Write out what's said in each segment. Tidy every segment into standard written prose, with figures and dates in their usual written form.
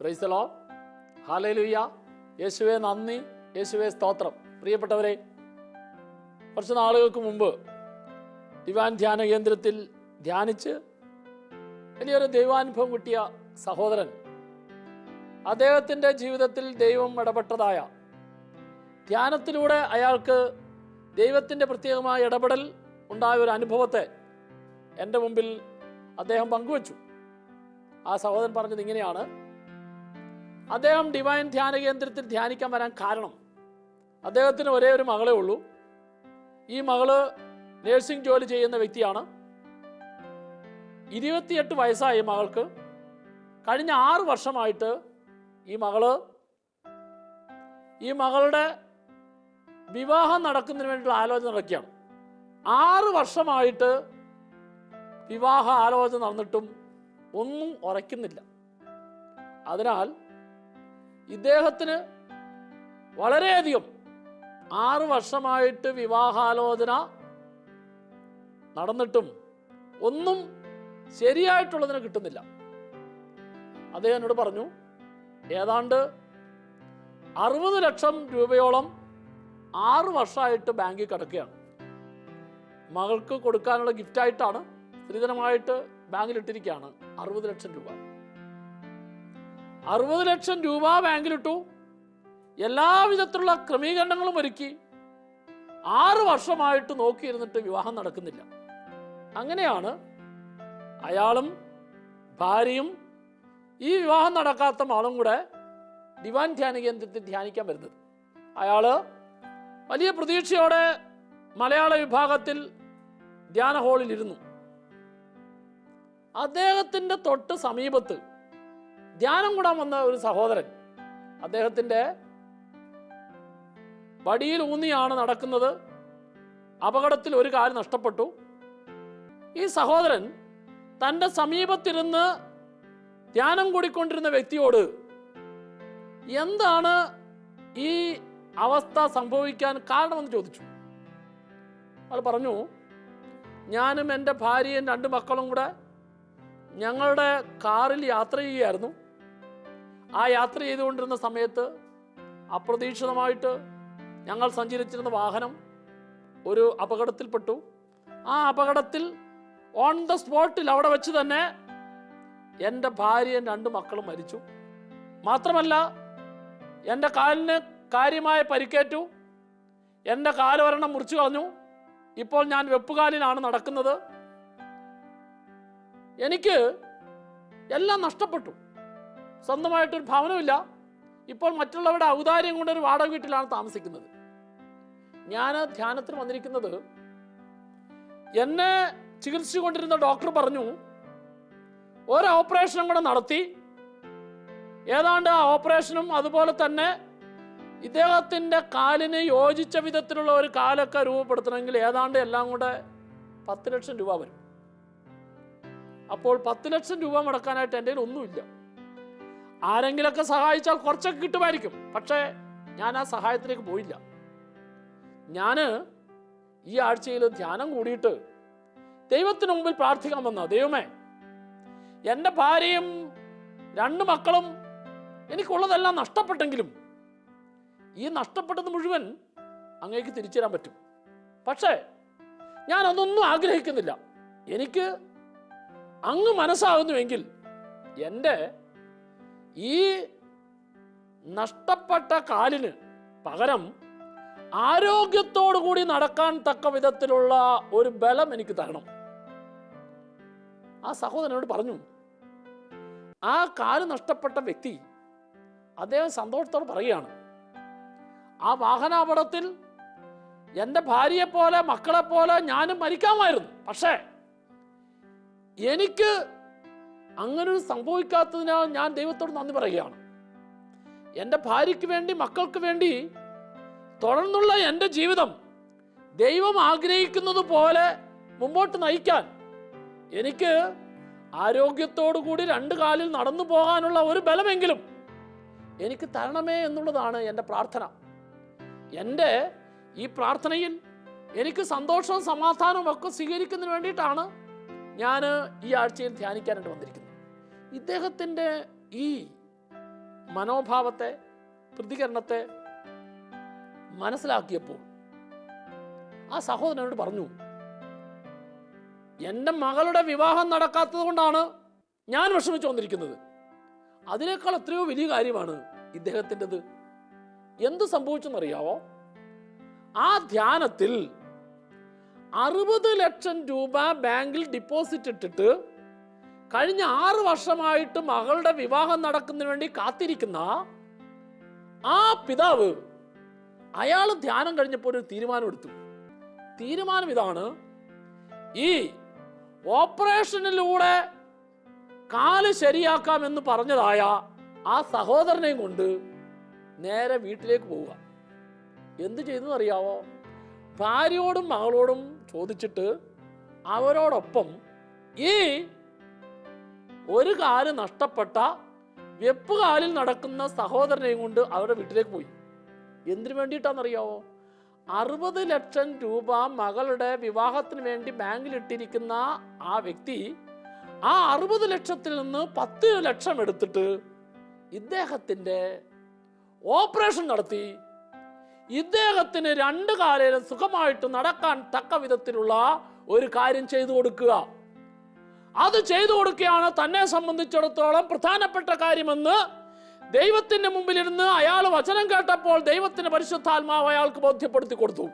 Praise the Lord. Hallelujah. യേശുവേ നന്ദി, യേശുവേ സ്തോത്രം. പ്രിയപ്പെട്ടവരെ, കുറച്ച് നാളുകൾക്ക് മുമ്പ് ദിവാൻ ധ്യാന കേന്ദ്രത്തിൽ ധ്യാനിച്ച് വലിയൊരു ദൈവാനുഭവം കിട്ടിയ സഹോദരൻ, അദ്ദേഹത്തിൻ്റെ ജീവിതത്തിൽ ദൈവം ഇടപെട്ടതായ ധ്യാനത്തിലൂടെ അയാൾക്ക് ദൈവത്തിൻ്റെ പ്രത്യേകമായ ഇടപെടൽ ഉണ്ടായ ഒരു അനുഭവത്തെ എൻ്റെ മുമ്പിൽ അദ്ദേഹം പങ്കുവച്ചു. ആ സഹോദരൻ പറഞ്ഞത് ഇങ്ങനെയാണ്: അദ്ദേഹം ഡിവൈൻ ധ്യാന കേന്ദ്രത്തിൽ ധ്യാനിക്കാൻ വരാൻ കാരണം, അദ്ദേഹത്തിന് ഒരേ ഒരു മകളേ ഉള്ളൂ. ഈ മകള് നേഴ്സിംഗ് ജോലി ചെയ്യുന്ന വ്യക്തിയാണ്. 28 വയസ്സായി മകൾക്ക്. കഴിഞ്ഞ 6 വർഷമായിട്ട് ഈ മകളുടെ വിവാഹം നടക്കുന്നതിന് വേണ്ടിയുള്ള ആലോചന നടക്കുകയാണ്. 6 വർഷമായിട്ട് വിവാഹ ആലോചന നടന്നിട്ടും ഒന്നും ഉറയ്ക്കുന്നില്ല. അതിനാൽ ഇദ്ദേഹത്തിന് വളരെയധികം 6 വർഷമായിട്ട് വിവാഹാലോചന നടന്നിട്ടും ഒന്നും ശരിയായിട്ടുള്ളതിന് കിട്ടുന്നില്ല. അദ്ദേഹം എന്നോട് പറഞ്ഞു, ഏതാണ്ട് 60 ലക്ഷം രൂപയോളം 6 വർഷമായിട്ട് ബാങ്കിൽ കിടക്കുകയാണ്. മകൾക്ക് കൊടുക്കാനുള്ള ഗിഫ്റ്റായിട്ടാണ് സ്ത്രീധനമായിട്ട് ബാങ്കിലിട്ടിരിക്കുകയാണ് 60 ലക്ഷം രൂപ. 60 ലക്ഷം രൂപ ബാങ്കിലിട്ടു, എല്ലാവിധത്തിലുള്ള ക്രമീകരണങ്ങളും ഒരുക്കി. 6 വർഷമായിട്ട് നോക്കിയിരുന്നിട്ട് വിവാഹം നടക്കുന്നില്ല. അങ്ങനെയാണ് അയാളും ഭാര്യയും ഈ വിവാഹം നടക്കാത്ത ആളും കൂടെ ഡിവൈൻ ധ്യാന കേന്ദ്രത്തിൽ ധ്യാനിക്കാൻ വരുന്നത്. അയാള് വലിയ പ്രതീക്ഷയോടെ മലയാള വിഭാഗത്തിൽ ധ്യാന ഹാളിൽ ഇരുന്നു. അദ്ദേഹത്തിൻ്റെ തൊട്ട് സമീപത്ത് ധ്യാനം കൂടാൻ വന്ന ഒരു സഹോദരൻ, അദ്ദേഹത്തിൻ്റെ വടിയിൽ ഊന്നിയാണ് നടക്കുന്നത്. അപകടത്തിൽ ഒരു കാല് നഷ്ടപ്പെട്ടു. ഈ സഹോദരൻ തൻ്റെ സമീപത്തിരുന്ന് ധ്യാനം കൂടിക്കൊണ്ടിരുന്ന വ്യക്തിയോട് എന്താണ് ഈ അവസ്ഥ സംഭവിക്കാൻ കാരണമെന്ന് ചോദിച്ചു. അയാൾ പറഞ്ഞു, ഞാനും എൻ്റെ ഭാര്യയും 2 മക്കളും കൂടെ ഞങ്ങളുടെ കാറിൽ യാത്ര ചെയ്യുകയായിരുന്നു. ആ യാത്ര ചെയ്തുകൊണ്ടിരുന്ന സമയത്ത് അപ്രതീക്ഷിതമായിട്ട് ഞങ്ങൾ സഞ്ചരിച്ചിരുന്ന വാഹനം ഒരു അപകടത്തിൽപ്പെട്ടു. ആ അപകടത്തിൽ ഓൺ ദ സ്പോട്ടിൽ അവിടെ വെച്ച് തന്നെ എൻ്റെ ഭാര്യയും 2 മക്കളും മരിച്ചു. മാത്രമല്ല, എൻ്റെ കാലിന് കാര്യമായ പരിക്കേറ്റു. എൻ്റെ കാലൊരെണ്ണം മുറിച്ചു കളഞ്ഞു. ഇപ്പോൾ ഞാൻ വെപ്പുകാലിലാണ് നടക്കുന്നത്. എനിക്ക് എല്ലാം നഷ്ടപ്പെട്ടു. സ്വന്തമായിട്ടൊരു ഭവനമില്ല. ഇപ്പോൾ മറ്റുള്ളവരുടെ ഔദാര്യം കൊണ്ടൊരു വാടക വീട്ടിലാണ് താമസിക്കുന്നത്. ഞാൻ ധ്യാനത്തിന് വന്നിരിക്കുന്നത്, എന്നെ ചികിത്സിച്ചുകൊണ്ടിരുന്ന ഡോക്ടർ പറഞ്ഞു, ഒരു ഓപ്പറേഷനും കൂടെ നടത്തി, ഏതാണ്ട് ആ ഓപ്പറേഷനും അതുപോലെ തന്നെ ഇദ്ദേഹത്തിൻ്റെ കാലിന് യോജിച്ച വിധത്തിലുള്ള ഒരു കാലൊക്കെ രൂപപ്പെടുത്തണമെങ്കിൽ ഏതാണ്ട് എല്ലാം കൂടെ 10 ലക്ഷം രൂപ വരും. അപ്പോൾ 10 ലക്ഷം രൂപ മുടക്കാനായിട്ട് എൻ്റെ കയ്യിൽ ഒന്നുമില്ല. ആരെങ്കിലൊക്കെ സഹായിച്ചാൽ കുറച്ചൊക്കെ കിട്ടുമായിരിക്കും. പക്ഷേ ഞാൻ ആ സഹായത്തിലേക്ക് പോയില്ല. ഞാൻ ഈ ആഴ്ചയിൽ ധ്യാനം കൂടിയിട്ട് ദൈവത്തിന് മുമ്പിൽ പ്രാർത്ഥിക്കാൻ വന്ന, ദൈവമേ, എൻ്റെ ഭാര്യയും 2 മക്കളും എനിക്കുള്ളതെല്ലാം നഷ്ടപ്പെട്ടെങ്കിലും ഈ നഷ്ടപ്പെട്ടത് മുഴുവൻ അങ്ങേക്ക് തിരിച്ചു തരാൻ പറ്റും. പക്ഷേ ഞാൻ അതൊന്നും ആഗ്രഹിക്കുന്നില്ല. എനിക്ക് അങ്ങ് മനസ്സാകുന്നുവെങ്കിൽ എൻ്റെ ഈ നഷ്ടപ്പെട്ട കാലിന് പകരം ആരോഗ്യത്തോടു കൂടി നടക്കാൻ തക്ക വിധത്തിലുള്ള ഒരു ബലം എനിക്ക് തരണം. ആ സഹോദരനോട് പറഞ്ഞു. ആ കാല് നഷ്ടപ്പെട്ട വ്യക്തി അദ്ദേഹം സന്തോഷത്തോടെ പറയുകയാണ്, ആ വാഹനാപകടത്തിൽ എൻ്റെ ഭാര്യയെപ്പോലെ മക്കളെപ്പോലെ ഞാനും മരിക്കാമായിരുന്നു. പക്ഷേ എനിക്ക് അങ്ങനൊരു സംഭവിക്കാത്തതിനാൽ ഞാൻ ദൈവത്തോട് നന്ദി പറയുകയാണ്. എൻ്റെ ഭാര്യയ്ക്ക് വേണ്ടി, മക്കൾക്ക് വേണ്ടി തുടർന്നുള്ള എൻ്റെ ജീവിതം ദൈവം ആഗ്രഹിക്കുന്നത് പോലെ മുമ്പോട്ട് നയിക്കാൻ എനിക്ക് ആരോഗ്യത്തോടു കൂടി 2 കാലിൽ നടന്നു പോകാനുള്ള ഒരു ബലമെങ്കിലും എനിക്ക് തരണമേ എന്നുള്ളതാണ് എൻ്റെ പ്രാർത്ഥന. എൻ്റെ ഈ പ്രാർത്ഥനയിൽ എനിക്ക് സന്തോഷവും സമാധാനവും ഒക്കെ സ്വീകരിക്കുന്നതിന് വേണ്ടിയിട്ടാണ് ഞാൻ ഈ ആഴ്ചയിൽ ധ്യാനിക്കാനായിട്ട് വന്നിരിക്കുന്നത്. ഇദ്ദേഹത്തിൻ്റെ ഈ മനോഭാവത്തെ, പ്രതികരണത്തെ മനസ്സിലാക്കിയപ്പോൾ ആ സഹോദരനോട് പറഞ്ഞു, എൻ്റെ മകളുടെ വിവാഹം നടക്കാത്തത് കൊണ്ടാണ് ഞാൻ വിഷമിച്ചു വന്നിരിക്കുന്നത്. അതിനേക്കാൾ എത്രയോ വലിയ കാര്യമാണ് ഇദ്ദേഹത്തിൻ്റെത്. എന്ത് സംഭവിച്ചെന്നറിയാവോ? ആ ധ്യാനത്തിൽ 60 ലക്ഷം രൂപ ബാങ്കിൽ ഡിപ്പോസിറ്റ് ഇട്ടിട്ട് കഴിഞ്ഞ 6 വർഷമായിട്ട് മകളുടെ വിവാഹം നടക്കുന്നതിന് വേണ്ടി കാത്തിരിക്കുന്ന ആ പിതാവ്, അയാൾ ധ്യാനം കഴിഞ്ഞപ്പോൾ ഒരു തീരുമാനമെടുത്തു. തീരുമാനം ഇതാണ്: ഈ ഓപ്പറേഷനിലൂടെ കാല് ശരിയാക്കാമെന്ന് പറഞ്ഞതായ ആ സഹോദരനെയും കൊണ്ട് നേരെ വീട്ടിലേക്ക് പോവുക. എന്ത് ചെയ്തെന്നറിയാവോ? ഭാര്യയോടും മകളോടും ചോദിച്ചിട്ട് അവരോടൊപ്പം ഈ ഒരു കാല് നഷ്ടപ്പെട്ട വെപ്പ് കാലിൽ നടക്കുന്ന സഹോദരനെയും കൊണ്ട് അവരുടെ വീട്ടിലേക്ക് പോയി. എന്തിനു വേണ്ടിയിട്ടാണെന്നറിയാവോ? 60 ലക്ഷം രൂപ മകളുടെ വിവാഹത്തിന് വേണ്ടി ബാങ്കിലിട്ടിരിക്കുന്ന ആ വ്യക്തി ആ 60 ലക്ഷത്തിൽ നിന്ന് 10 ലക്ഷം എടുത്തിട്ട് ഇദ്ദേഹത്തിൻ്റെ ഓപ്പറേഷൻ നടത്തി ഇദ്ദേഹത്തിന് 2 കാലിലും സുഖമായിട്ട് നടക്കാൻ തക്ക വിധത്തിലുള്ള ഒരു കാര്യം ചെയ്തു കൊടുക്കുക. അത് ചെയ്തു കൊടുക്കുകയാണ് തന്നെ സംബന്ധിച്ചിടത്തോളം പ്രധാനപ്പെട്ട കാര്യമെന്ന് ദൈവത്തിന്റെ മുമ്പിലിരുന്ന് അയാൾ വചനം കേട്ടപ്പോൾ ദൈവത്തിന്റെ പരിശുദ്ധാത്മാവ് അയാൾക്ക് ബോധ്യപ്പെടുത്തി കൊടുത്തു.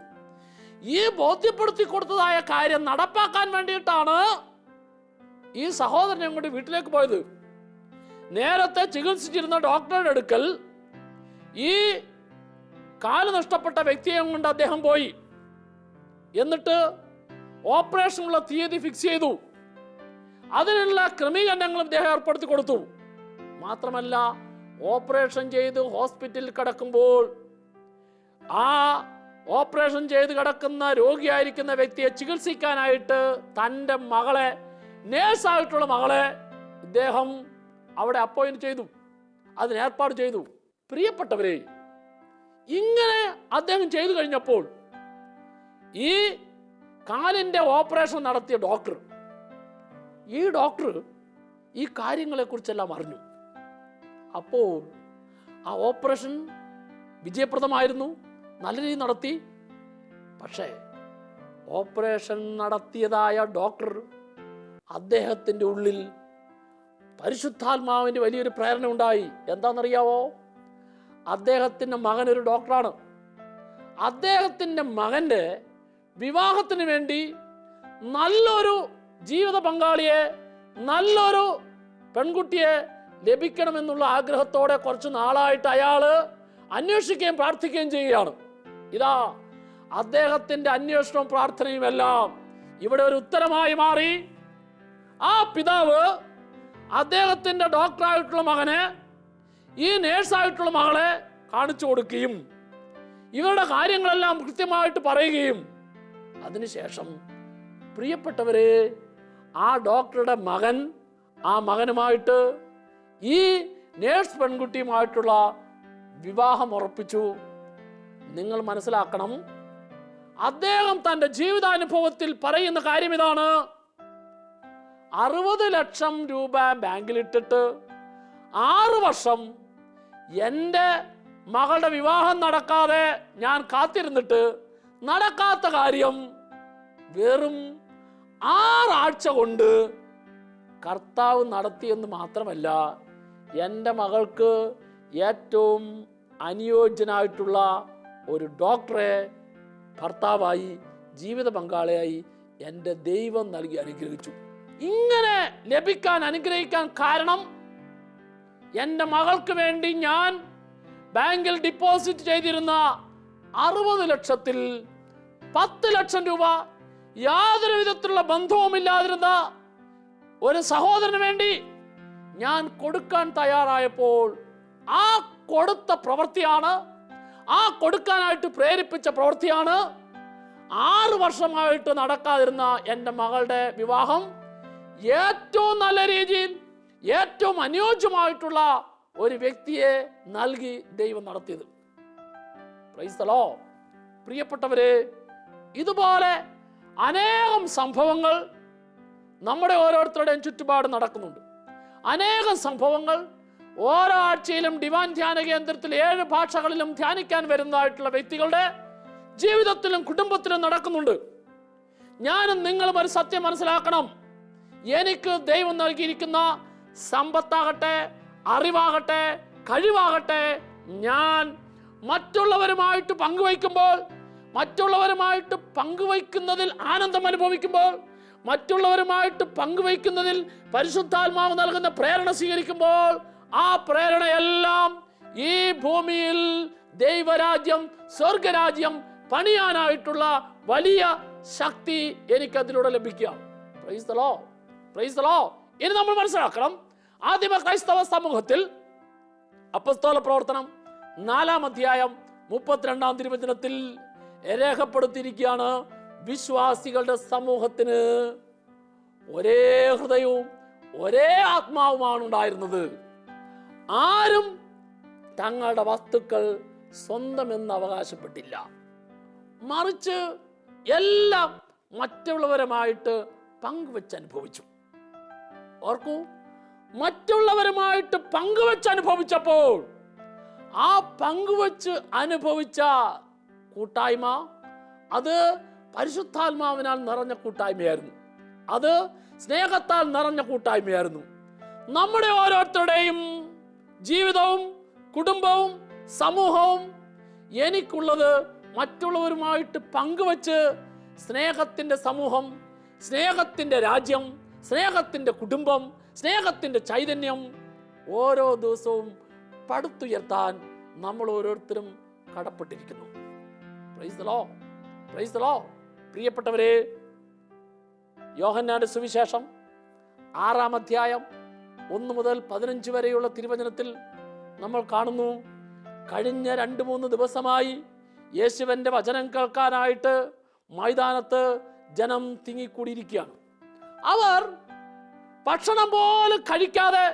ഈ ബോധ്യപ്പെടുത്തി കൊടുത്തതായ കാര്യം നടപ്പാക്കാൻ വേണ്ടിയിട്ടാണ് ഈ സഹോദരനെ കൊണ്ട് വീട്ടിലേക്ക് പോയത്. നേരത്തെ ചികിത്സിച്ചിരുന്ന ഡോക്ടറുടെ അടുക്കൽ ഈ കാല് നഷ്ടപ്പെട്ട വ്യക്തിയെ കൊണ്ട് അദ്ദേഹം പോയി. എന്നിട്ട് ഓപ്പറേഷനുള്ള തീയതി ഫിക്സ് ചെയ്തു. അതിനുള്ള ക്രമീകരണങ്ങളും അദ്ദേഹം ഏർപ്പെടുത്തി കൊടുത്തു. മാത്രമല്ല, ഓപ്പറേഷൻ ചെയ്ത് ഹോസ്പിറ്റലിൽ കിടക്കുമ്പോൾ ആ ഓപ്പറേഷൻ ചെയ്ത് കിടക്കുന്ന രോഗിയായിരിക്കുന്ന വ്യക്തിയെ ചികിത്സിക്കാനായിട്ട് തൻ്റെ മകളെ, നേഴ്സായിട്ടുള്ള മകളെ ഇദ്ദേഹം അവിടെ അപ്പോയിന്റ് ചെയ്തു, അതിന് ഏർപ്പാട് ചെയ്തു. പ്രിയപ്പെട്ടവരെ, ഇങ്ങനെ അദ്ദേഹം ചെയ്തു കഴിഞ്ഞപ്പോൾ ഈ കാലിൻ്റെ ഓപ്പറേഷൻ നടത്തിയ ഡോക്ടർ ഈ കാര്യങ്ങളെക്കുറിച്ചെല്ലാം അറിഞ്ഞു. അപ്പോൾ ആ ഓപ്പറേഷൻ വിജയപ്രദമായിരുന്നു, നല്ല രീതിയിൽ നടത്തി. പക്ഷേ ഓപ്പറേഷൻ നടത്തിയതായ ഡോക്ടർ, അദ്ദേഹത്തിൻ്റെ ഉള്ളിൽ പരിശുദ്ധാത്മാവിൻ്റെ വലിയൊരു പ്രേരണ ഉണ്ടായി. എന്താണെന്നറിയാവോ? അദ്ദേഹത്തിൻ്റെ മകൻ ഒരു ഡോക്ടറാണ്. അദ്ദേഹത്തിൻ്റെ മകൻ്റെ വിവാഹത്തിന് വേണ്ടി നല്ലൊരു ജീവിത പങ്കാളിയെ, നല്ലൊരു പെൺകുട്ടിയെ ലഭിക്കണമെന്നുള്ള ആഗ്രഹത്തോടെ കുറച്ച് നാളായിട്ട് അയാൾ അന്വേഷിക്കുകയും പ്രാർത്ഥിക്കുകയും ചെയ്യുകയാണ്. ഇതാ അദ്ദേഹത്തിൻ്റെ അന്വേഷണവും പ്രാർത്ഥനയും എല്ലാം ഇവിടെ ഒരു ഉത്തരമായി മാറി. ആ പിതാവ് അദ്ദേഹത്തിൻ്റെ ഡോക്ടറായിട്ടുള്ള മകനെ ഈ നേഴ്സായിട്ടുള്ള മകളെ കാണിച്ചു കൊടുക്കുകയും ഇവരുടെ കാര്യങ്ങളെല്ലാം കൃത്യമായിട്ട് പറയുകയും അതിനുശേഷം പ്രിയപ്പെട്ടവരെ, ആ ഡോക്ടറുടെ മകൻ ആ മകനുമായിട്ട് ഈ നേഴ്സ് പെൺകുട്ടിയുമായിട്ടുള്ള വിവാഹം ഉറപ്പിച്ചു. നിങ്ങൾ മനസ്സിലാക്കണം, അദ്ദേഹം തൻ്റെ ജീവിതാനുഭവത്തിൽ പറയുന്ന കാര്യം ഇതാണ്: 60 ലക്ഷം രൂപ ബാങ്കിലിട്ടിട്ട് 6 വർഷം എൻ്റെ മകളുടെ വിവാഹം നടക്കാതെ ഞാൻ കാത്തിരുന്നിട്ട് നടക്കാത്ത കാര്യം വെറും 6 ആഴ്ച കൊണ്ട് കർത്താവ് നടത്തിയെന്ന് മാത്രമല്ല, എൻ്റെ മകൾക്ക് ഏറ്റവും അനുയോജ്യനായിട്ടുള്ള ഒരു ഡോക്ടറെ ഭർത്താവായി, ജീവിത പങ്കാളിയായി എൻ്റെ ദൈവം നൽകി അനുഗ്രഹിച്ചു. ഇങ്ങനെ ലഭിക്കാൻ, അനുഗ്രഹിക്കാൻ കാരണം എൻ്റെ മകൾക്ക് വേണ്ടി ഞാൻ ബാങ്കിൽ ഡിപ്പോസിറ്റ് ചെയ്തിരുന്ന 60 ലക്ഷത്തിൽ 10 ലക്ഷം രൂപ യാതൊരു വിധത്തിലുള്ള ബന്ധവുമില്ലാതിരുന്ന ഒരു സഹോദരന് വേണ്ടി ഞാൻ കൊടുക്കാൻ തയ്യാറായപ്പോൾ ആ കൊടുത്ത പ്രവൃത്തിയാണ്, ആ കൊടുക്കാനായിട്ട് പ്രേരിപ്പിച്ച പ്രവൃത്തിയാണ് 6 വർഷമായിട്ട് നടക്കാതിരുന്ന എൻ്റെ മകളുടെ വിവാഹം ഏറ്റവും നല്ല രീതിയിൽ, ഏറ്റവും അനുയോജ്യമായിട്ടുള്ള ഒരു വ്യക്തിയെ നൽകി ദൈവം നടത്തിയത്. Praise the Lord. പ്രിയപ്പെട്ടവരെ, ഇതുപോലെ അനേകം സംഭവങ്ങൾ നമ്മുടെ ഓരോരുത്തരുടെയും ചുറ്റുപാട് നടക്കുന്നുണ്ട്. അനേകം സംഭവങ്ങൾ ഓരോ ആഴ്ചയിലും ഡിവൈൻ ധ്യാന കേന്ദ്രത്തിൽ 7 ഭാഷകളിലും ധ്യാനിക്കാൻ വരുന്നതായിട്ടുള്ള വ്യക്തികളുടെ ജീവിതത്തിലും കുടുംബത്തിലും നടക്കുന്നുണ്ട്. ഞാനും നിങ്ങളും ഒരു സത്യം മനസ്സിലാക്കണം. എനിക്ക് ദൈവം നൽകിയിരിക്കുന്ന സമ്പത്താകട്ടെ, അറിവാകട്ടെ, കഴിവാകട്ടെ, ഞാൻ മറ്റുള്ളവരുമായിട്ട് പങ്കുവയ്ക്കുമ്പോൾ, മറ്റുള്ളവരുമായിട്ട് പങ്കുവയ്ക്കുന്നതിൽ ആനന്ദം അനുഭവിക്കുമ്പോൾ, മറ്റുള്ളവരുമായിട്ട് പങ്കുവയ്ക്കുന്നതിൽ പരിശുദ്ധാത്മാവ് നൽകുന്ന പ്രേരണ സ്വീകരിക്കുമ്പോൾ, ആ പ്രേരണയെല്ലാം ഈ ഭൂമിയിൽ ദൈവരാജ്യം, സ്വർഗരാജ്യം പണിയാനായിട്ടുള്ള വലിയ ശക്തി എനിക്കതിലൂടെ ലഭിക്കുക. Praise the Lord, praise the Lord. ഇനി നമ്മൾ മനസ്സിലാക്കണം, ആദിമ ക്രൈസ്തവ സമൂഹത്തിൽ അപ്പോസ്തല പ്രവർത്തനം 4-ാം അധ്യായം 32-ാം തിരുവചനത്തിൽ രേഖപ്പെടുത്തിയിരിക്കുകയാണ്, വിശ്വാസികളുടെ സമൂഹത്തിന് ഒരേ ഹൃദയവും ഒരേ ആത്മാവുമാണ് ഉണ്ടായിരുന്നത്. ആരും തങ്ങളുടെ വസ്തുക്കൾ സ്വന്തമെന്ന് അവകാശപ്പെട്ടില്ല. മറിച്ച് എല്ലാം മറ്റുള്ളവരുമായിട്ട് പങ്കുവെച്ച് അനുഭവിച്ചു. ഓർക്കൂ, മറ്റുള്ളവരുമായിട്ട് പങ്കുവെച്ച് അനുഭവിച്ചപ്പോൾ ആ പങ്കുവെച്ച് അനുഭവിച്ച കൂട്ടായ്മ അത് പരിശുദ്ധാത്മാവിനാൽ നിറഞ്ഞ കൂട്ടായ്മയായിരുന്നു. അത് സ്നേഹത്താൽ നിറഞ്ഞ കൂട്ടായ്മയായിരുന്നു. നമ്മുടെ ഓരോരുത്തരുടെയും ജീവിതവും കുടുംബവും സമൂഹവും എനിക്കുള്ളത് മറ്റുള്ളവരുമായിട്ട് പങ്കുവെച്ച് സ്നേഹത്തിൻ്റെ സമൂഹം, സ്നേഹത്തിൻ്റെ രാജ്യം, സ്നേഹത്തിൻ്റെ കുടുംബം, സ്നേഹത്തിൻ്റെ ചൈതന്യം ഓരോ ദിവസവും പടുത്തുയർത്താൻ നമ്മൾ ഓരോരുത്തരും കടപ്പെട്ടിരിക്കുന്നു. Praise the Lord, praise the Lord. പ്രിയപ്പെട്ടവരെ, യോഹന്നാന്റെ സുവിശേഷം 6-ാം അധ്യായം 1 മുതൽ 15 വരെയുള്ള തിരുവചനത്തിൽ നമ്മൾ കാണുന്നു, കഴിഞ്ഞ 2-3 ദിവസമായി യേശുവിൻ്റെ വചനം കേൾക്കാനായിട്ട് മൈതാനത്ത് ജനം തിങ്ങിക്കൂടിയിരിക്കുകയാണ്. അവർ ഭക്ഷണം പോലും കഴിക്കാതെ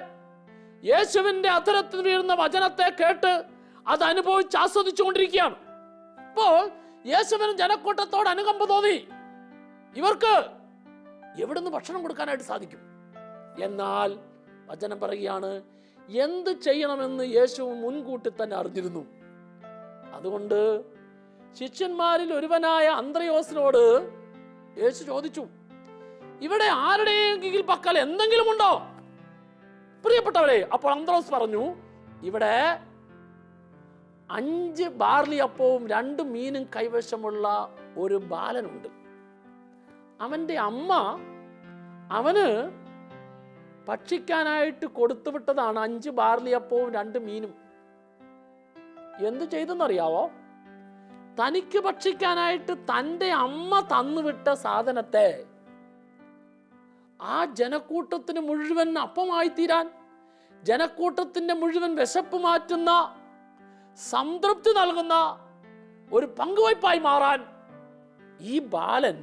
യേശുവിൻ്റെ അധരത്തിൽ വീഴുന്ന വചനത്തെ കേട്ട് അത് അനുഭവിച്ച് ആസ്വദിച്ചു കൊണ്ടിരിക്കുകയാണ്. അപ്പോൾ യേശുവിന് ജനക്കൂട്ടത്തോട് അനുകമ്പ തോന്നി. ഇവർക്ക് എവിടുന്ന് ഭക്ഷണം കൊടുക്കാനായിട്ട് സാധിക്കും? എന്നാൽ വചനം പറയുകയാണ്, എന്ത് ചെയ്യണമെന്ന് യേശു മുൻകൂട്ടി തന്നെ അറിഞ്ഞിരുന്നു. അതുകൊണ്ട് ശിഷ്യന്മാരിൽ ഒരുവനായ അന്ത്രയോസിനോട് യേശു ചോദിച്ചു, ഇവിടെ ആരുടെയെങ്കിലും പക്കൽ എന്തെങ്കിലും ഉണ്ടോ? പ്രിയപ്പെട്ടവരെ, അപ്പോൾ അന്ത്രോസ് പറഞ്ഞു, ഇവിടെ 5 ബാർലി അപ്പവും 2 മീനും കൈവശമുള്ള ഒരു ബാലനുണ്ട്. അവൻ്റെ അമ്മ അവന് ഭക്ഷിക്കാനായിട്ട് കൊടുത്തുവിട്ടതാണ് 5 ബാർലി അപ്പവും 2 മീനും. എന്ത് ചെയ്തെന്നറിയാവോ? തനിക്ക് ഭക്ഷിക്കാനായിട്ട് തൻ്റെ അമ്മ തന്നുവിട്ട സാധനത്തെ ആ ജനക്കൂട്ടത്തിന് മുഴുവൻ അപ്പമായി തീരാൻ, ജനക്കൂട്ടത്തിൻ്റെ മുഴുവൻ വിശപ്പ് മാറ്റുന്ന, സംതൃപ്തി നൽകുന്ന ഒരു പങ്കുവയ്പായി മാറാൻ ഈ ബാലൻ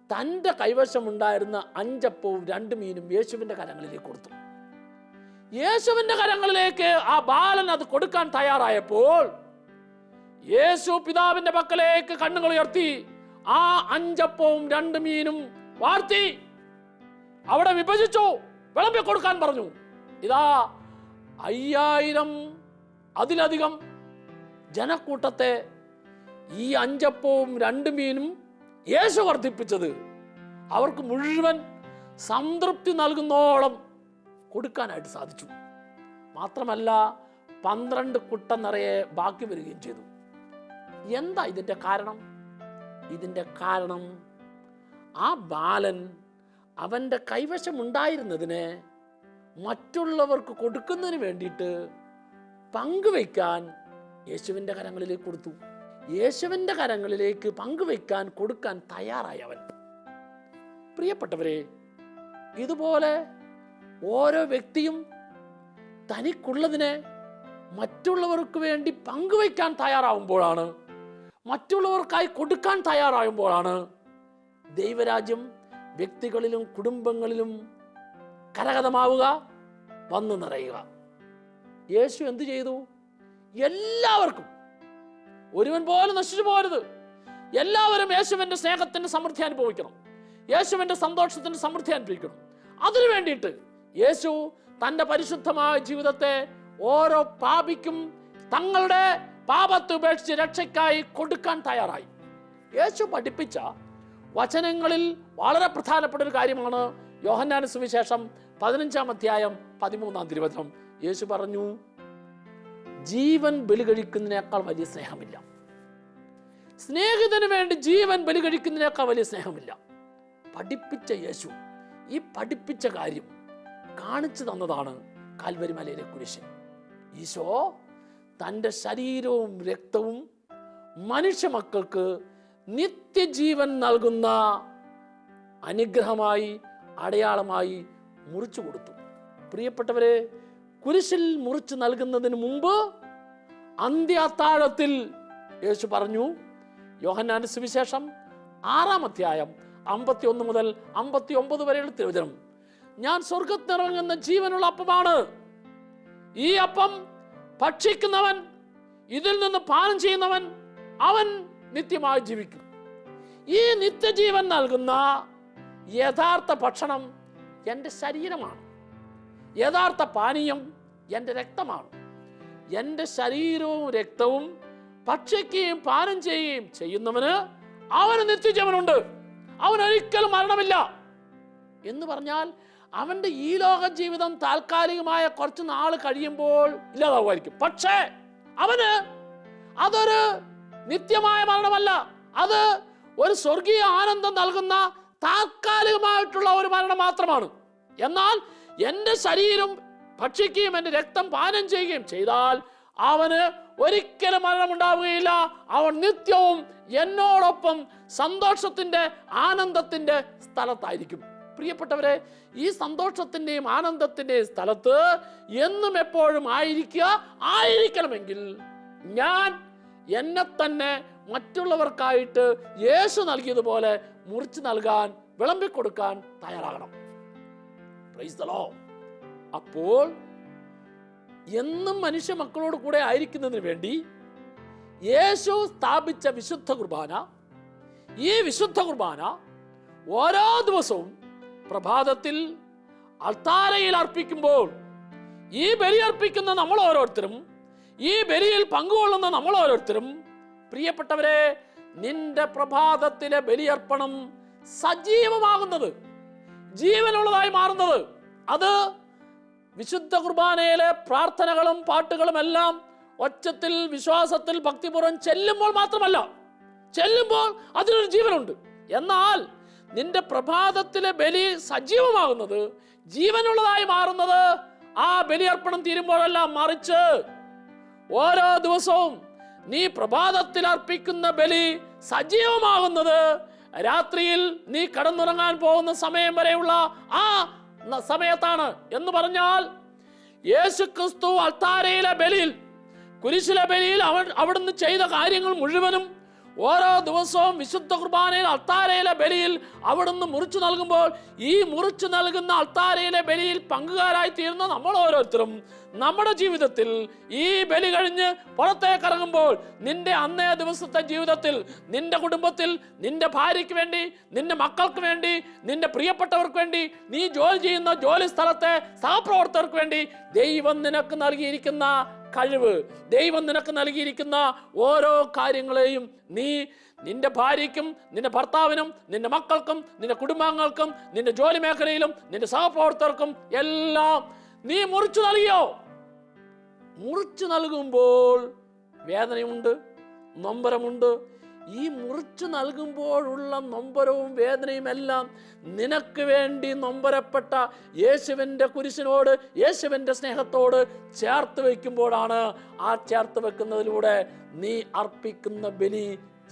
തൻ്റെ കൈവശമുണ്ടായിരുന്ന 5 അപ്പവും 2 മീനും യേശുവിൻ്റെ കരങ്ങളിലേക്ക് കൊടുത്തു. യേശുവിൻ്റെ കരങ്ങളിലേക്ക് ആ ബാലൻ അത് കൊടുക്കാൻ തയ്യാറായപ്പോൾ യേശു പിതാവിൻ്റെ പക്കലേക്ക് കണ്ണുകൾ ഉയർത്തി ആ 5 അപ്പവും 2 മീനും വാർത്തി അവിടെ വിഭജിച്ചു, വിളമ്പി കൊടുക്കാൻ പറഞ്ഞു. ഇതാ 5000 അതിലധികം ജനക്കൂട്ടത്തെ ഈ 5 അപ്പവും 2 മീനും യേശു വർദ്ധിപ്പിച്ചത് അവർക്ക് മുഴുവൻ സംതൃപ്തി നൽകുന്നോളം കൊടുക്കാനായിട്ട് സാധിച്ചു. മാത്രമല്ല 12 കുട്ട നിറയെ ബാക്കി വരികയും ചെയ്തു. എന്താ ഇതിൻ്റെ കാരണം? ഇതിൻ്റെ കാരണം ആ ബാലൻ അവൻ്റെ കൈവശമുണ്ടായിരുന്നതിനെ മറ്റുള്ളവർക്ക് കൊടുക്കുന്നതിന് വേണ്ടിയിട്ട് പങ്കുവയ്ക്കാൻ യേശുവിൻ്റെ കരങ്ങളിലേക്ക് കൊടുത്തു. യേശുവിൻ്റെ കരങ്ങളിലേക്ക് പങ്കുവയ്ക്കാൻ കൊടുക്കാൻ തയ്യാറായവൻ. പ്രിയപ്പെട്ടവരെ, ഇതുപോലെ ഓരോ വ്യക്തിയും തനിക്കുള്ളതിനെ മറ്റുള്ളവർക്ക് വേണ്ടി പങ്കുവയ്ക്കാൻ തയ്യാറാവുമ്പോഴാണ്, മറ്റുള്ളവർക്കായി കൊടുക്കാൻ തയ്യാറാവുമ്പോഴാണ് ദൈവരാജ്യം വ്യക്തികളിലും കുടുംബങ്ങളിലും കരഗതമാവുക, വന്നു നിറയുക. യേശു എന്ത് ചെയ്തു? എല്ലാവർക്കും, ഒരുവൻ പോലും നശിച്ചു പോകരുത്, എല്ലാവരും യേശുവിൻ്റെ സ്നേഹത്തിൻ്റെ സമൃദ്ധി അനുഭവിക്കണം, യേശുവിൻ്റെ സന്തോഷത്തിൻ്റെ സമൃദ്ധി അനുഭവിക്കണം. അതിനു വേണ്ടിയിട്ട് യേശു തൻ്റെ പരിശുദ്ധമായ ജീവിതത്തെ ഓരോ പാപിക്കും തങ്ങളുടെ പാപത്തെ ഉപേക്ഷിച്ച് രക്ഷയ്ക്കായി കൊടുക്കാൻ തയ്യാറായി. യേശു പഠിപ്പിച്ച വചനങ്ങളിൽ വളരെ പ്രധാനപ്പെട്ട ഒരു കാര്യമാണ് യോഹന്നാന്റെ സുവിശേഷം 15-ാം അധ്യായം 13-ാം തിരുവചനം. യേശു പറഞ്ഞു, ജീവൻ ബലി കഴിക്കുന്നതിനേക്കാൾ വലിയ സ്നേഹമില്ല. സ്നേഹിതന് വേണ്ടി ജീവൻ ബലി കഴിക്കുന്നതിനേക്കാൾ വലിയ സ്നേഹമില്ല. പഠിപ്പിച്ച യേശു ഈ പഠിപ്പിച്ച കാര്യം കാണിച്ചു തന്നതാണ് കാൽവരി മലയിലെ കുരിശൻ. ഈശോ തൻ്റെ ശരീരവും രക്തവും മനുഷ്യ മക്കൾക്ക് നിത്യജീവൻ നൽകുന്ന അനുഗ്രഹമായി, അടയാളമായി മുറിച്ചു കൊടുത്തു. പ്രിയപ്പെട്ടവരെ, കുരിശിൽ മുറിച്ചു നൽകുന്നതിന് മുമ്പ് അന്ത്യാത്താഴത്തിൽ യേശു പറഞ്ഞു, യോഹന്നാന്റെ സുവിശേഷം 6-ാം അധ്യായം 51 മുതൽ 59 വരെയുള്ള തിരുവചനം, ഞാൻ സ്വർഗ്ഗത്തിനിറങ്ങുന്ന ജീവനുള്ള അപ്പമാണ്. ഈ അപ്പം ഭക്ഷിക്കുന്നവൻ, ഇതിൽ നിന്ന് പാനം ചെയ്യുന്നവൻ, അവൻ നിത്യമായി ജീവിക്കും. ഈ നിത്യജീവൻ നൽകുന്ന യഥാർത്ഥ ഭക്ഷണം എൻ്റെ ശരീരമാണ്. യഥാർത്ഥ പാനീയം എൻ്റെ രക്തമാണ്. എൻ്റെ ശരീരവും രക്തവും ഭക്ഷിക്കുകയും പാനം ചെയ്യുകയും ചെയ്യുന്നവന് അവന് നിത്യജീവനുണ്ട്. അവനൊരിക്കലും മരണമില്ല. എന്ന് പറഞ്ഞാൽ അവൻ്റെ ഈ ലോക ജീവിതം താൽക്കാലികമായ കുറച്ച് നാൾ കഴിയുമ്പോൾ ഇല്ലാതാവുമായിരിക്കും. പക്ഷേ അവന് അതൊരു നിത്യമായ മരണമല്ല. അത് ഒരു സ്വർഗീയ ആനന്ദം നൽകുന്ന താൽക്കാലികമായിട്ടുള്ള ഒരു മരണം മാത്രമാണ്. എന്നാൽ എൻ്റെ ശരീരം ഭക്ഷിക്കുകയും എൻ്റെ രക്തം പാനം ചെയ്യുകയും ചെയ്താൽ അവന് ഒരിക്കലും മരണമുണ്ടാവുകയില്ല. അവൻ നിത്യവും എന്നോടൊപ്പം സന്തോഷത്തിൻ്റെ, ആനന്ദത്തിൻ്റെ സ്ഥലത്തായിരിക്കും. പ്രിയപ്പെട്ടവരെ, ഈ സന്തോഷത്തിൻ്റെയും ആനന്ദത്തിൻ്റെയും സ്ഥലത്ത് എന്നും എപ്പോഴും ആയിരിക്കണമെങ്കിൽ ഞാൻ എന്നെ തന്നെ മറ്റുള്ളവർക്കായിട്ട് യേശു നൽകിയതുപോലെ മുറിച്ചു നൽകാൻ, വിളമ്പിക്കൊടുക്കാൻ തയ്യാറാകണം. Praise the Lord. അപ്പോൾ എന്നും മനുഷ്യ മക്കളോട് കൂടെ ആയിരിക്കുന്നതിന് വേണ്ടി യേശു സ്ഥാപിച്ച വിശുദ്ധ കുർബാന, ഈ വിശുദ്ധ കുർബാന ഓരോ ദിവസവും പ്രഭാതത്തിൽ അൾത്താരയിൽ അർപ്പിക്കുമ്പോൾ ഈ ബലി അർപ്പിക്കുന്ന നമ്മൾ ഓരോരുത്തരും, ഈ ബലിയിൽ പങ്കുകൊള്ളുന്ന നമ്മൾ ഓരോരുത്തരും, പ്രിയപ്പെട്ടവരെ, നിന്റെ പ്രഭാതത്തിലെ ബലിയർപ്പണം സജീവമാകുന്നത്, ജീവനുള്ളതായി മാറുന്നത്, അത് വിശുദ്ധ കുർബാനയിലെ പ്രാർത്ഥനകളും പാട്ടുകളും എല്ലാം ഒച്ചത്തിൽ, വിശ്വാസത്തിൽ, ഭക്തിപൂർവ്വം ചെല്ലുമ്പോൾ മാത്രമല്ല, ചെല്ലുമ്പോൾ അതിനൊരു ജീവനുണ്ട്. എന്നാൽ നിന്റെ പ്രഭാതത്തിലെ ബലി സജീവമാകുന്നത്, ജീവനുള്ളതായി മാറുന്നത് ആ ബലിയർപ്പണം തീരുമ്പോഴല്ല, മറിച്ച് ഓരോ ദിവസവും നീ പ്രഭാതത്തിൽ അർപ്പിക്കുന്ന ബലി സജീവമാകുന്നത് രാത്രിയിൽ നീ കടന്നുറങ്ങാൻ പോകുന്ന സമയം വരെയുള്ള ആ സമയത്താണ്. എന്ന് പറഞ്ഞാൽ യേശുക്രിസ്തു അൾത്താരയിലെ ബലിയിൽ, കുരിശിലെ ബലിയിൽ അവിടുന്ന് ചെയ്ത കാര്യങ്ങൾ മുഴുവനും ഓരോ ദിവസവും വിശുദ്ധ കുർബാനയിൽ അൾത്താരയിലെ ബലിയിൽ അവിടുന്ന് മുറിച്ചു നൽകുമ്പോൾ, ഈ മുറിച്ചു നൽകുന്ന അൾത്താരയിലെ ബലിയിൽ പങ്കുകാരായി തീരുന്ന നമ്മൾ ഓരോരുത്തരും നമ്മുടെ ജീവിതത്തിൽ ഈ ബലി കഴിഞ്ഞ് പുറത്തേക്ക് ഇറങ്ങുമ്പോൾ നിന്റെ അന്നേ ദിവസത്തെ ജീവിതത്തിൽ, നിന്റെ കുടുംബത്തിൽ, നിന്റെ ഭാര്യയ്ക്ക് വേണ്ടി, നിന്റെ മക്കൾക്ക് വേണ്ടി, നിന്റെ പ്രിയപ്പെട്ടവർക്ക് വേണ്ടി, നീ ജോലി ചെയ്യുന്ന ജോലി സ്ഥലത്തെ സഹപ്രവർത്തകർക്ക് വേണ്ടി ദൈവം നിനക്ക് നൽകിയിരിക്കുന്ന കഴിവ്, ദൈവം നിനക്ക് നൽകിയിരിക്കുന്ന ഓരോ കാര്യങ്ങളെയും നീ നിന്റെ ഭാര്യയ്ക്കും, നിന്റെ ഭർത്താവിനും, നിന്റെ മക്കൾക്കും, നിന്റെ കുടുംബാംഗങ്ങൾക്കും, നിന്റെ ജോലി മേഖലയിലും, നിന്റെ സഹപ്രവർത്തകർക്കും എല്ലാം നീ മുറിച്ചു നൽകിയോ? മുറിച്ചു നൽകുമ്പോൾ വേദനയുണ്ട്, നൊമ്പരമുണ്ട്. ഈ മുറിച്ചു നൽകുമ്പോഴുള്ള നൊമ്പരവും വേദനയും എല്ലാം നിനക്ക് വേണ്ടി നൊമ്പരപ്പെട്ട യേശുവിൻ്റെ കുരിശിനോട്, യേശുവിൻ്റെ സ്നേഹത്തോട് ചേർത്ത് വയ്ക്കുമ്പോഴാണ്, ആ ചേർത്ത് വെക്കുന്നതിലൂടെ നീ അർപ്പിക്കുന്ന ബലി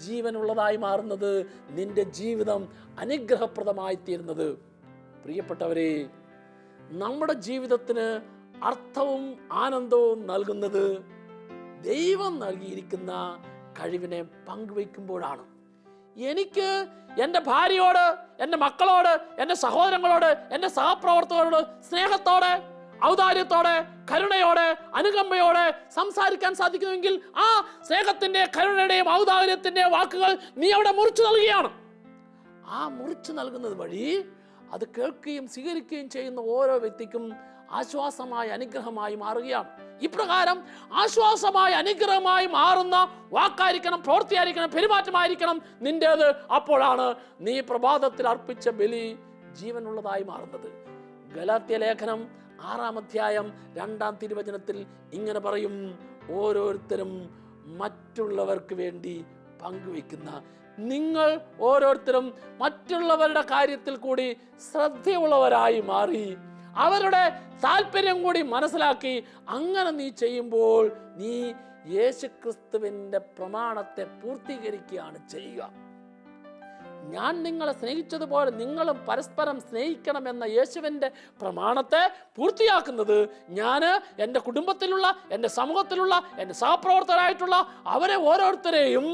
ജീവനുള്ളതായി മാറുന്നത്, നിന്റെ ജീവിതം അനുഗ്രഹപ്രദമായി തീരുന്നത്. പ്രിയപ്പെട്ടവരെ, നമ്മുടെ ജീവിതത്തിന് അർത്ഥവും ആനന്ദവും നൽകുന്നത് ദൈവം നൽകിയിരിക്കുന്ന കഴിവിനെ പങ്കുവയ്ക്കുമ്പോഴാണ്. എനിക്ക് എൻ്റെ ഭാര്യയോട്, എൻ്റെ മക്കളോട്, എൻ്റെ സഹോദരങ്ങളോട്, എൻ്റെ സഹപ്രവർത്തകരോട് സ്നേഹത്തോടെ, ഔദാര്യത്തോടെ, കരുണയോടെ, അനുകമ്പയോടെ സംസാരിക്കാൻ സാധിക്കുമെങ്കിൽ ആ സ്നേഹത്തിൻ്റെ, കരുണയുടെയും ഔദാര്യത്തിൻ്റെയും വാക്കുകൾ നീ അവിടെ മുറിച്ചു നൽകുകയാണ്. ആ മുറിച്ചു നൽകുന്നത് വഴി അത് കേൾക്കുകയും സ്വീകരിക്കുകയും ചെയ്യുന്ന ഓരോ വ്യക്തിക്കും ആശ്വാസമായ അനുഗ്രഹമായി മാറുകയാണ്. ഇപ്രകാരം ആശ്വാസമായ അനുഗ്രഹമായി മാറുന്ന വാക്കായിരിക്കണം, പ്രവൃത്തിയായിരിക്കണം, പെരുമാറ്റമായിരിക്കണം നിന്റേത്. അപ്പോഴാണ് നീ പ്രഭാതത്തിൽ അർപ്പിച്ച ബലി ജീവനുള്ളതായി മാറുന്നത്. ഗലാത്യ ലേഖനം 6-ാം അധ്യായം 2-ാം തിരുവചനത്തിൽ ഇങ്ങനെ പറയും, ഓരോരുത്തരും മറ്റുള്ളവർക്ക് വേണ്ടി പങ്കുവെക്കുന്ന, നിങ്ങൾ ഓരോരുത്തരും മറ്റുള്ളവരുടെ കാര്യത്തിൽ കൂടി ശ്രദ്ധയുള്ളവരായി മാറി അവരുടെ താല്പര്യം കൂടി മനസ്സിലാക്കി അങ്ങനെ നീ ചെയ്യുമ്പോൾ നീ യേശുക്രിസ്തുവിൻ്റെ പ്രമാണത്തെ പൂർത്തീകരിക്കുകയാണ് ചെയ്യുക. ഞാൻ നിങ്ങളെ സ്നേഹിച്ചതുപോലെ നിങ്ങളും പരസ്പരം സ്നേഹിക്കണമെന്ന യേശുവിൻ്റെ പ്രമാണത്തെ പൂർത്തിയാക്കുന്നത് ഞാൻ എൻ്റെ കുടുംബത്തിലുള്ള, എൻ്റെ സമൂഹത്തിലുള്ള, എൻ്റെ സഹപ്രവർത്തകരായിട്ടുള്ള അവരെ ഓരോരുത്തരെയും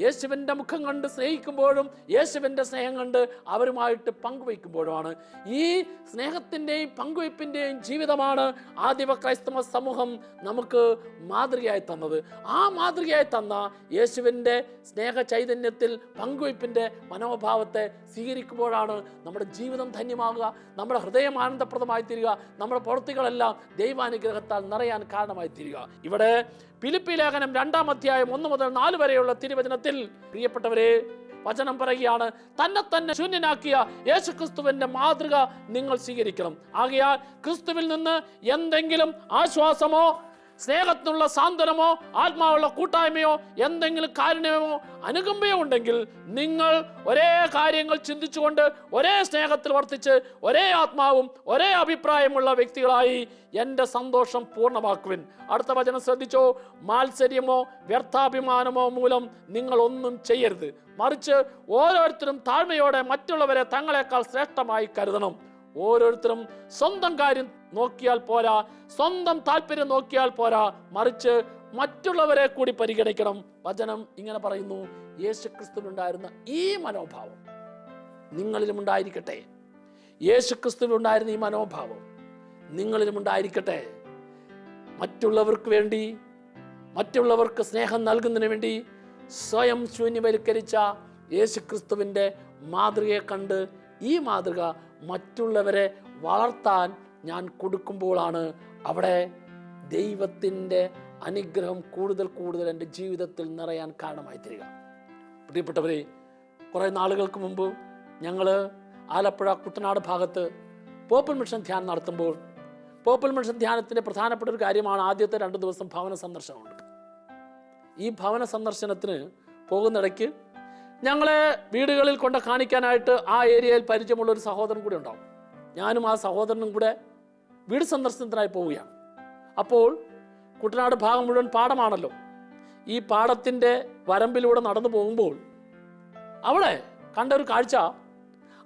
യേശുവിൻ്റെ മുഖം കണ്ട് സ്നേഹിക്കുമ്പോഴും യേശുവിൻ്റെ സ്നേഹം കണ്ട് അവരുമായിട്ട് പങ്കുവയ്ക്കുമ്പോഴുമാണ്. ഈ സ്നേഹത്തിൻ്റെയും പങ്കുവയ്പ്പിൻ്റെയും ജീവിതമാണ് ആദിമ ക്രൈസ്തവ സമൂഹം നമുക്ക് മാതൃകയായി തന്നത്. ആ മാതൃകയായി തന്ന യേശുവിൻ്റെ സ്നേഹ ചൈതന്യത്തിൽ പങ്കുവയ്പ്പിൻ്റെ മനോഭാവത്തെ സ്വീകരിക്കുമ്പോഴാണ് നമ്മുടെ ജീവിതം ധന്യമാകുക, നമ്മുടെ ഹൃദയം ആനന്ദപ്രദമായി തീരുക, നമ്മുടെ പ്രവൃത്തികളെല്ലാം ദൈവാനുഗ്രഹത്താൽ നിറയാൻ കാരണമായി തീരുക. ഇവിടെ ഫിലിപ്പി ലേഖനം 2-ാം അധ്യായം 1 മുതൽ 4 വരെയുള്ള തിരുവചനത്തിൽ പ്രിയപ്പെട്ടവരെ വചനം പറയുകയാണ്, തന്നെ ശൂന്യനാക്കിയ യേശുക്രിസ്തുവിന്റെ മാതൃക നിങ്ങൾ സ്വീകരിക്കണം. ആകയാൽ ക്രിസ്തുവിൽ നിന്ന് എന്തെങ്കിലും ആശ്വാസമോ സ്നേഹത്തിനുള്ള സാന്ത്വനമോ ആത്മാവുള്ള കൂട്ടായ്മയോ എന്തെങ്കിലും കാരുണ്യമോ അനുകമ്പയോ ഉണ്ടെങ്കിൽ നിങ്ങൾ ഒരേ കാര്യങ്ങൾ ചിന്തിച്ചുകൊണ്ട് ഒരേ സ്നേഹത്തിൽ വർത്തിച്ച് ഒരേ ആത്മാവും ഒരേ അഭിപ്രായമുള്ള വ്യക്തികളായി എൻ്റെ സന്തോഷം പൂർണ്ണമാക്കുവിൻ. അടുത്ത വചനം ശ്രദ്ധിച്ചോ, മാത്സര്യമോ വ്യർത്ഥാഭിമാനമോ മൂലം നിങ്ങൾ ഒന്നും ചെയ്യരുത്, മറിച്ച് ഓരോരുത്തരും താഴ്മയോടെ മറ്റുള്ളവരെ തങ്ങളെക്കാൾ ശ്രേഷ്ഠമായി കരുതണം. ഓരോരുത്തരും സ്വന്തം കാര്യം നോക്കിയാൽ പോരാ, സ്വന്തം താല്പര്യം നോക്കിയാൽ പോരാ, മറിച്ച് മറ്റുള്ളവരെ കൂടി പരിഗണിക്കണം. വചനം ഇങ്ങനെ പറയുന്നു, യേശുക്രിസ്തുവിനുണ്ടായിരുന്ന ഈ മനോഭാവം നിങ്ങളിലും ഉണ്ടായിരിക്കട്ടെ. യേശുക്രിസ്തുവിനുണ്ടായിരുന്ന ഈ മനോഭാവം നിങ്ങളിലും ഉണ്ടായിരിക്കട്ടെ. മറ്റുള്ളവർക്ക് വേണ്ടി, മറ്റുള്ളവർക്ക് സ്നേഹം നൽകുന്നതിന് വേണ്ടി സ്വയം ശൂന്യവൽക്കരിച്ച യേശുക്രിസ്തുവിൻ്റെ മാതൃകയെ കണ്ട് ഈ മാതൃക മറ്റുള്ളവരെ വളർത്താൻ ഞാൻ കൊടുക്കുമ്പോഴാണ് അവിടെ ദൈവത്തിൻ്റെ അനുഗ്രഹം കൂടുതൽ കൂടുതൽ എൻ്റെ ജീവിതത്തിൽ നിറയാൻ കാരണമായി തീരുക. പ്രിയപ്പെട്ടവരെ, കുറേ നാളുകൾക്ക് മുമ്പ് ഞങ്ങൾ ആലപ്പുഴ കുട്ടനാട് ഭാഗത്ത് പോപ്പിൾ മിഷൻ ധ്യാനം നടത്തുമ്പോൾ പോപ്പിൾ മിഷൻ ധ്യാനത്തിൻ്റെ പ്രധാനപ്പെട്ട ഒരു കാര്യമാണ് ആദ്യത്തെ 2 ദിവസം ഭവന സന്ദർശനമുണ്ട്. ഈ ഭവന സന്ദർശനത്തിന് പോകുന്നിടയ്ക്ക് ഞങ്ങളെ വീടുകളിൽ കൊണ്ട് കാണിക്കാനായിട്ട് ആ ഏരിയയിൽ പരിചയമുള്ള ഒരു സഹോദരൻ കൂടെ ഉണ്ടാവും. ഞാനും ആ സഹോദരനും കൂടെ വീട് സന്ദർശനത്തിനായി പോവുകയാണ്. അപ്പോൾ കുട്ടനാട് ഭാഗം മുഴുവൻ പാടമാണല്ലോ. ഈ പാടത്തിൻ്റെ വരമ്പിലൂടെ നടന്നു പോകുമ്പോൾ അവിടെ കണ്ട ഒരു കാഴ്ച,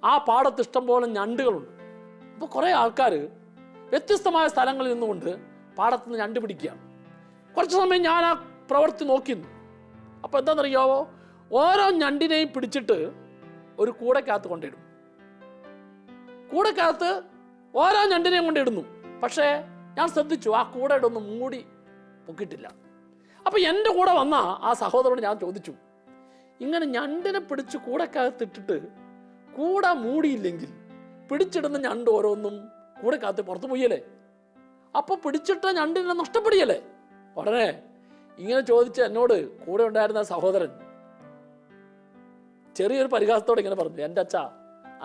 ആ പാടത്ത് ഇഷ്ടം പോലെ ഞണ്ടുകളുണ്ട്. അപ്പോൾ കുറേ ആൾക്കാർ വ്യത്യസ്തമായ സ്ഥലങ്ങളിൽ നിന്നുകൊണ്ട് പാടത്തുനിന്ന് ഞണ്ട് പിടിക്കുകയാണ്. കുറച്ച് സമയം ഞാൻ ആ പ്രവൃത്തി നോക്കിയിരുന്നു. അപ്പോൾ എന്താണെന്നറിയാവോ, ഓരോ ഞണ്ടിനെയും പിടിച്ചിട്ട് ഒരു കൂടക്കകത്ത് കൊണ്ടിടും. കൂടക്കകത്ത് ഓരോ ഞണ്ടിനെയും കൊണ്ടിടുന്നു. പക്ഷേ ഞാൻ ശ്രദ്ധിച്ചു, ആ കൂടയുടെ ഒന്നും മൂടി പൊക്കിയിട്ടില്ല. അപ്പോൾ എൻ്റെ കൂടെ വന്ന ആ സഹോദരനോട് ഞാൻ ചോദിച്ചു, ഇങ്ങനെ ഞണ്ടിനെ പിടിച്ച് കൂടക്കകത്തിട്ടിട്ട് കൂട മൂടിയില്ലെങ്കിൽ പിടിച്ചിടുന്ന ഞണ്ട് ഓരോന്നും കൂടക്കകത്ത് പുറത്തു പോയല്ലേ, അപ്പോൾ പിടിച്ചിട്ട ഞണ്ടിനെ നഷ്ടപ്പെടുകയല്ലേ? ഉടനെ ഇങ്ങനെ ചോദിച്ച് എന്നോട് കൂടെ ഉണ്ടായിരുന്ന സഹോദരൻ ചെറിയൊരു പരിഹാസത്തോടെ ഇങ്ങനെ പറഞ്ഞു, എൻ്റെ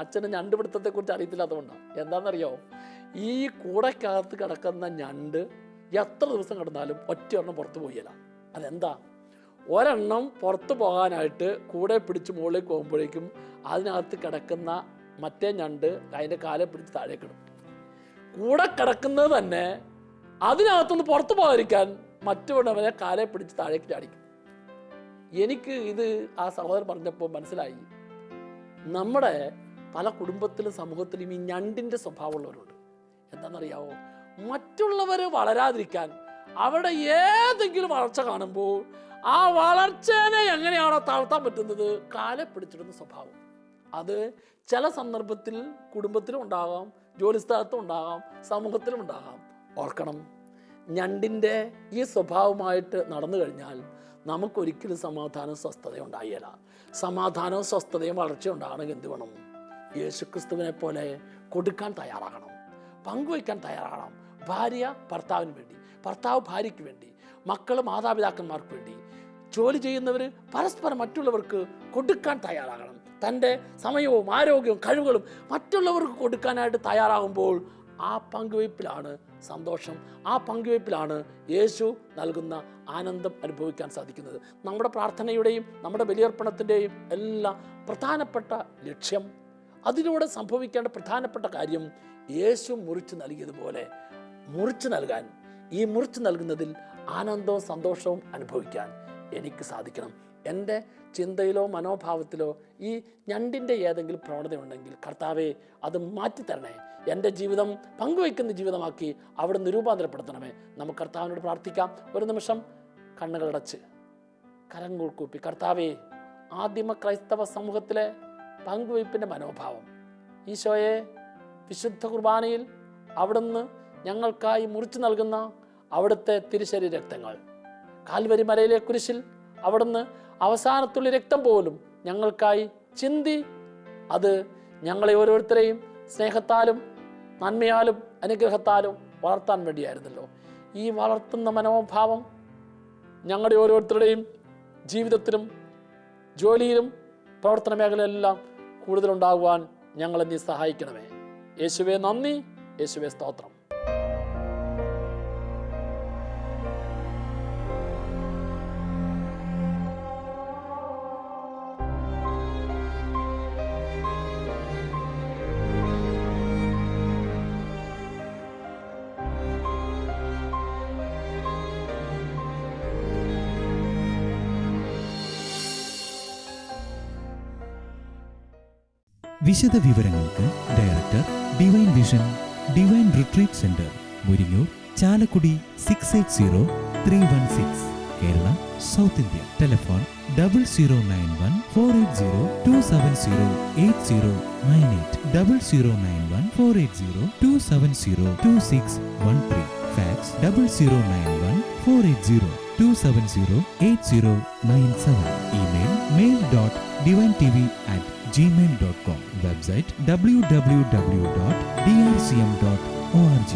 അച്ഛന് ഞണ്ട് പിടുത്തത്തെക്കുറിച്ച് അറിയത്തില്ലാത്തതുകൊണ്ടാണ്. എന്താണെന്നറിയോ, ഈ കൂടക്കകത്ത് കിടക്കുന്ന ഞണ്ട് എത്ര ദിവസം കിടന്നാലും ഒറ്റയൊരെണ്ണം പുറത്തു പോയില്ല. അതെന്താ, ഒരെണ്ണം പുറത്തു പോകാനായിട്ട് കൂടെ പിടിച്ച് മുകളിലേക്ക് പോകുമ്പോഴേക്കും അതിനകത്ത് കിടക്കുന്ന മറ്റേ ഞണ്ട് അതിൻ്റെ കാലെ പിടിച്ച് താഴേക്കിടും. കൂടെ കിടക്കുന്നത് തന്നെ അതിനകത്തുനിന്ന് പുറത്തു പോകാതിരിക്കാൻ മറ്റൊരുവനെ കാലെ പിടിച്ച് താഴേക്ക് ചാടിക്കും. എനിക്ക് ഇത് ആ സഹോദരൻ പറഞ്ഞപ്പോൾ മനസ്സിലായി, നമ്മുടെ പല കുടുംബത്തിലും സമൂഹത്തിലും ഈ ഞണ്ടിൻ്റെ സ്വഭാവമുള്ളവരുണ്ട്. എന്താണെന്നറിയാവോ, മറ്റുള്ളവർ വളരാതിരിക്കാൻ അവിടെ ഏതെങ്കിലും വളർച്ച കാണുമ്പോൾ ആ വളർച്ചേനെ എങ്ങനെയാണോ താഴ്ത്താൻ പറ്റുന്നത്, കാലെ പിടിച്ചിടുന്ന സ്വഭാവം. അത് ചില സന്ദർഭത്തിൽ കുടുംബത്തിലും ഉണ്ടാകാം, ജോലിസ്ഥലത്തും ഉണ്ടാകാം, സമൂഹത്തിലും ഉണ്ടാകാം. ഓർക്കണം, ഞണ്ടിൻ്റെ ഈ സ്വഭാവമായിട്ട് നടന്നു കഴിഞ്ഞാൽ നമുക്കൊരിക്കലും സമാധാനവും സ്വസ്ഥതയും ഉണ്ടായില്ല. സമാധാനവും സ്വസ്ഥതയും വളർച്ചയും ഉണ്ടാകണമെങ്കിൽ എന്ത് വേണം? യേശുക്രിസ്തുവിനെ പോലെ കൊടുക്കാൻ തയ്യാറാകണം, പങ്കുവയ്ക്കാൻ തയ്യാറാകണം, ഭാര്യ ഭർത്താവിന് വേണ്ടി, ഭർത്താവ് ഭാര്യയ്ക്ക് വേണ്ടി, മക്കൾ മാതാപിതാക്കന്മാർക്ക് വേണ്ടി, ജോലി ചെയ്യുന്നവർ പരസ്പരം മറ്റുള്ളവർക്ക് കൊടുക്കാൻ തയ്യാറാകണം. തൻ്റെ സമയവും ആരോഗ്യവും കഴിവുകളും മറ്റുള്ളവർക്ക് കൊടുക്കാനായിട്ട് തയ്യാറാകുമ്പോൾ ആ പങ്കുവയ്പ്പിലാണ് സന്തോഷം, ആ പങ്കുവയ്പ്പിലാണ് യേശു നൽകുന്ന ആനന്ദം അനുഭവിക്കാൻ സാധിക്കുന്നത്. നമ്മുടെ പ്രാർത്ഥനയുടെയും നമ്മുടെ ബലിയർപ്പണത്തിൻ്റെയും എല്ലാം പ്രധാനപ്പെട്ട ലക്ഷ്യം, അതിലൂടെ സംഭവിക്കേണ്ട പ്രധാനപ്പെട്ട കാര്യം, യേശു മുറിച്ച് നൽകിയതുപോലെ മുറിച്ച് നൽകാൻ, ഈ മുറിച്ച് നൽകുന്നതിൽ ആനന്ദവും സന്തോഷവും അനുഭവിക്കാൻ എനിക്ക് സാധിക്കണം. എൻ്റെ ചിന്തയിലോ മനോഭാവത്തിലോ ഈ ഞണ്ടിൻ്റെ ഏതെങ്കിലും പ്രവണത ഉണ്ടെങ്കിൽ കർത്താവേ അത് മാറ്റിത്തരണേ, എൻ്റെ ജീവിതം പങ്കുവയ്ക്കുന്ന ജീവിതമാക്കി അവിടെ രൂപാന്തരപ്പെടുത്തണമേ. നമുക്ക് കർത്താവിനോട് പ്രാർത്ഥിക്കാം. ഒരു നിമിഷം കണ്ണുകളടച്ച് കരങ്ങൾ കൂപ്പി, കർത്താവേ, ആദിമ ക്രൈസ്തവ സമൂഹത്തിലെ പങ്കുവയ്പ്പിൻ്റെ മനോഭാവം ഈശോയെ, വിശുദ്ധ കുർബാനയിൽ അവിടുന്ന് ഞങ്ങൾക്കായി മുറിച്ചു നൽകുന്ന അവിടുത്തെ തിരുശരീര രക്തങ്ങൾ, കാൽവരി മലയിലെ കുരിശിൽ അവിടുന്ന് അവസാനത്തുള്ള രക്തം പോലും ഞങ്ങൾക്കായി ചിന്തി, അത് ഞങ്ങളെ ഓരോരുത്തരെയും സ്നേഹത്താലും നന്മയാലും അനുഗ്രഹത്താലും വളർത്താൻ വേണ്ടിയായിരുന്നല്ലോ. ഈ വളർത്തുന്ന മനോഭാവം ഞങ്ങളുടെ ഓരോരുത്തരുടെയും ജീവിതത്തിലും ജോലിയിലും പ്രവർത്തന മേഖലയിലെല്ലാം കൂടുതലുണ്ടാകുവാൻ ഞങ്ങളെ നീ സഹായിക്കണമേ. യേശുവേ നന്ദി, യേശുവേ സ്തോത്രം. വിശദ വിവരങ്ങൾക്ക് director, divine vision divine retreat centre, Muringoor, Chalakudy 680316, Kerala, south India. Telephone 0091 480 270 8098, 0091 480 270 2613. Fax 0091 480 270 8097. Email mail.divintv@gmail.com. Website www.drcm.org.